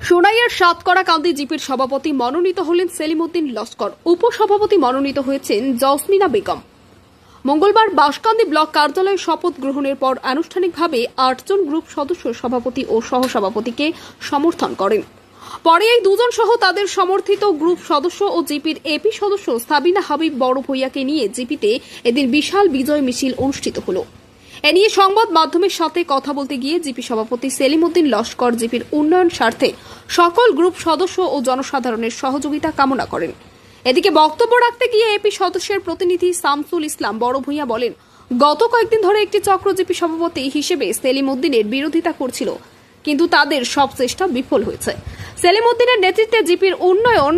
সোনাইয়ের সাতকড়াকান্দি জিপির সভাপতি মনোনীত হলেন সেলিম উদ্দিন লস্কর। উপসভাপতি মনোনীত হয়েছেন জসমিনা বেগম। মঙ্গলবার বাঁশকান্দি ব্লক কার্যালয়ে শপথ গ্রহণের পর আনুষ্ঠানিকভাবে ৮ জন গ্রুপ সদস্য সভাপতি ও সহসভাপতিকে সমর্থন করেন। পরে এই দুজন সহ তাদের সমর্থিত গ্রুপ সদস্য ও জিপির এপি সদস্য সাবিনা হাবিব বড় ভূঁইয়াকে নিয়ে জিপিতে এদিন বিশাল বিজয় মিছিল অনুষ্ঠিত হল। এ নিয়ে সংবাদ মাধ্যমের সাথে কথা বলতে গিয়ে জিপি সভাপতি সেলিম উদ্দিন লস্কর জিপির উন্নয়ন স্বার্থে সকল গ্রুপ সদস্য ও জনসাধারণের সহযোগিতা কামনা করেন। এদিকে বক্তব্য রাখতে গিয়ে এপি সদস্যের প্রতিনিধি শামসুল ইসলাম বড় ভূঁইয়া বলেন, গত কয়েকদিন ধরে একটি চক্র জিপি সভাপতি হিসেবে সেলিম উদ্দিনের বিরোধিতা করছিল, কিন্তু তাদের সব চেষ্টা বিফল হয়েছে। সেলিম উদ্দিনের নেতৃত্বে জিপির উন্নয়ন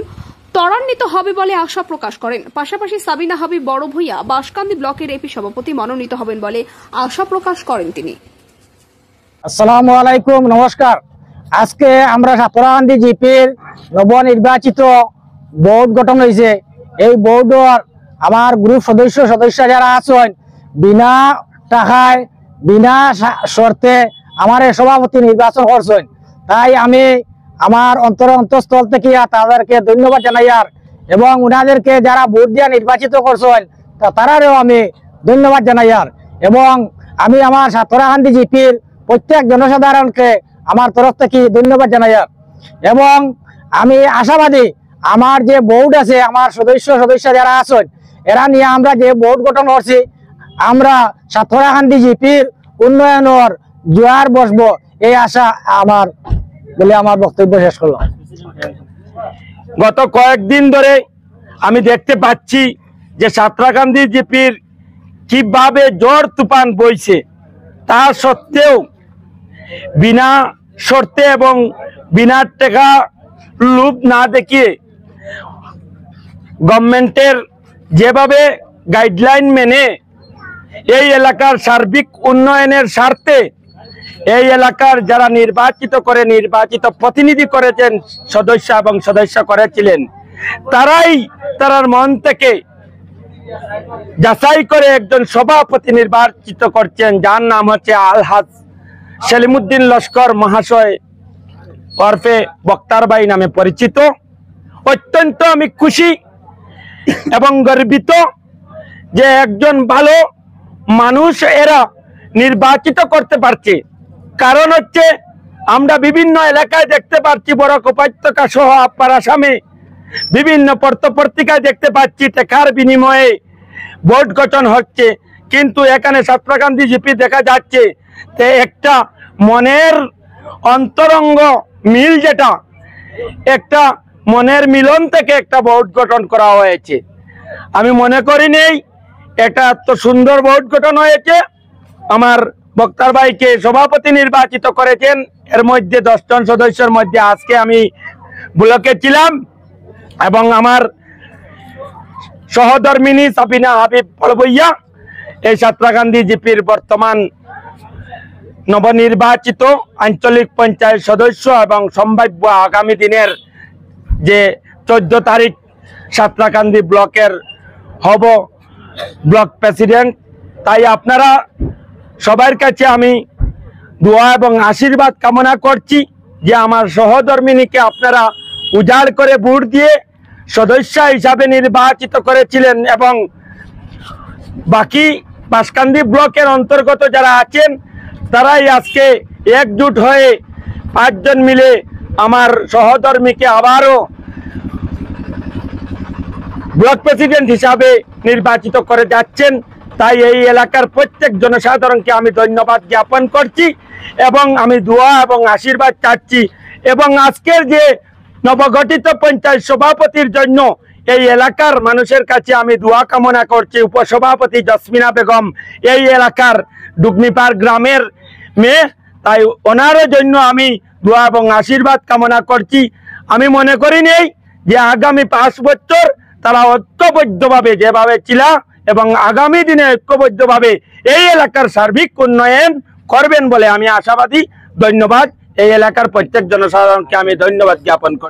ত্বরান্বিত হবে বলে আশা প্রকাশ করেন। পাশাপাশি সাবিনা হাবিব বড় ভূঁইয়া বাঁশকান্দি ব্লকের এপি সভাপতি মনোনীত হবেন বলে আশা প্রকাশ করেন তিনি। আসসালামু আলাইকুম, নমস্কার। আজকে আমরা সাতকড়াকান্দি জিপির নবনির্বাচিত বোর্ড গঠন হয়েছে। এই বোর্ডর আমার গ্রুপ সদস্য যারা আছেন বিনা টাকায় বিনা শর্তে আমার সভাপতি নির্বাচন করছেন, তাই আমি আমার অন্তঃস্থল থেকে তাদেরকে ধন্যবাদ জানাই এবং উনাদেরকে যারা ভোট দিয়ে নির্বাচিত করছেন তারারও আমি ধন্যবাদ জানাই এবং আমি আমার সাতকড়াকান্দি জিপির প্রত্যেক জনসাধারণকে আমার তরফ থেকে ধন্যবাদ জানাই এবং আমি আশাবাদী আমার যে বোর্ড আছে আমার সদস্য যারা আছেন এরা নিয়ে আমরা যে বোর্ড গঠন করছি আমরা সাতকড়াকান্দি জিপির উন্নয়নের জোয়ার বসবো, এই আশা আমার বলে আমার বক্তব্য শেষ করলাম। গত কয়েকদিন ধরে আমি দেখতে পাচ্ছি যে সাতকড়াকান্দি জিপির কিভাবে ঝড় তুফান বইছে, তা সত্ত্বেও বিনা শর্তে এবং বিনা টাকা লোভ না দেখিয়ে গভর্নমেন্টের যেভাবে গাইডলাইন মেনে এই এলাকার সার্বিক উন্নয়নের স্বার্থে এই এলাকার যারা নির্বাচিত প্রতিনিধি করেছেন সদস্য করেছিলেন তারার মন থেকে যাচাই করে একজন সভাপতি নির্বাচিত করছেন, যার নাম হচ্ছে আলহাজ সেলিম উদ্দিন লস্কর মহাশয় ওরফে বক্তার ভাই নামে পরিচিত। অত্যন্ত আমি খুশি এবং গর্বিত যে একজন ভালো মানুষ এরা নির্বাচিত করতে পারছে। কারণ হচ্ছে আমরা বিভিন্ন এলাকায় দেখতে পাচ্ছি, বরাক উপত্যকা সহ আপার আসামে বিভিন্ন পত্রিকায় দেখতে পাচ্ছি টাকার বিনিময়ে বোর্ড গঠন হচ্ছে, কিন্তু এখানে সাতকড়াকান্দি জিপি দেখা যাচ্ছে একটা মনের অন্তরঙ্গ মিল, যেটা একটা মনের মিলন থেকে একটা বোর্ড গঠন করা হয়েছে। আমি মনে করি নেই এটা এত সুন্দর বোর্ড গঠন হয়েছে। আমার বক্তার ভাইকে সভাপতি নির্বাচিত করেছেন, এর মধ্যে 10 জন সদস্যের মধ্যে আজকে আমি ব্লকে ছিলাম এবং আমার সহধর্মিনী সাবিনা হাবিব বড় ভূঁইয়া এই সাতকড়াকান্দি জিপির বর্তমান নবনির্বাচিত আঞ্চলিক পঞ্চায়েত সদস্য এবং সম্ভাব্য আগামী দিনের যে 14 তারিখ সাতকড়াকান্দি ব্লকের হব ব্লক প্রেসিডেন্ট। তাই আপনারা সবার কাছে আমি দোয়া এবং আশীর্বাদ কামনা করছি যে আমার সহধর্মিনীকে আপনারা উজাড় করে ভোট দিয়ে সদস্য হিসাবে নির্বাচিত করেছিলেন এবং বাকি বাঁশকান্দি ব্লকের অন্তর্গত যারা আছেন তারাই আজকে একজুট হয়ে 5 জন মিলে আমার সহধর্মীকে আবারও ব্লক প্রেসিডেন্ট হিসাবে নির্বাচিত করে যাচ্ছেন। তাই এই এলাকার প্রত্যেক জনসাধারণকে আমি ধন্যবাদ জ্ঞাপন করছি এবং আমি দোয়া এবং আশীর্বাদ চাচ্ছি এবং আজকের যে নবগঠিত পঞ্চায়েত সভাপতির জন্য এই এলাকার মানুষের কাছে আমি দোয়া কামনা করছি। উপসভাপতি জসমিনা বেগম এই এলাকার ডুগনিপাড় গ্রামের মেয়ে, তাই ওনার জন্য আমি দোয়া এবং আশীর্বাদ কামনা করছি। আমি মনে করি নেই যে আগামী 5 বছর তারা ঐক্যবদ্ধভাবে যেভাবে ছিল এবং আগামী দিনে ঐক্যবদ্ধভাবে এই এলাকার সার্বিক উন্নয়ন করবেন বলে আমি আশাবাদী। ধন্যবাদ। এই এলাকার প্রত্যেক জনসাধারণকে আমি ধন্যবাদ জ্ঞাপন করি।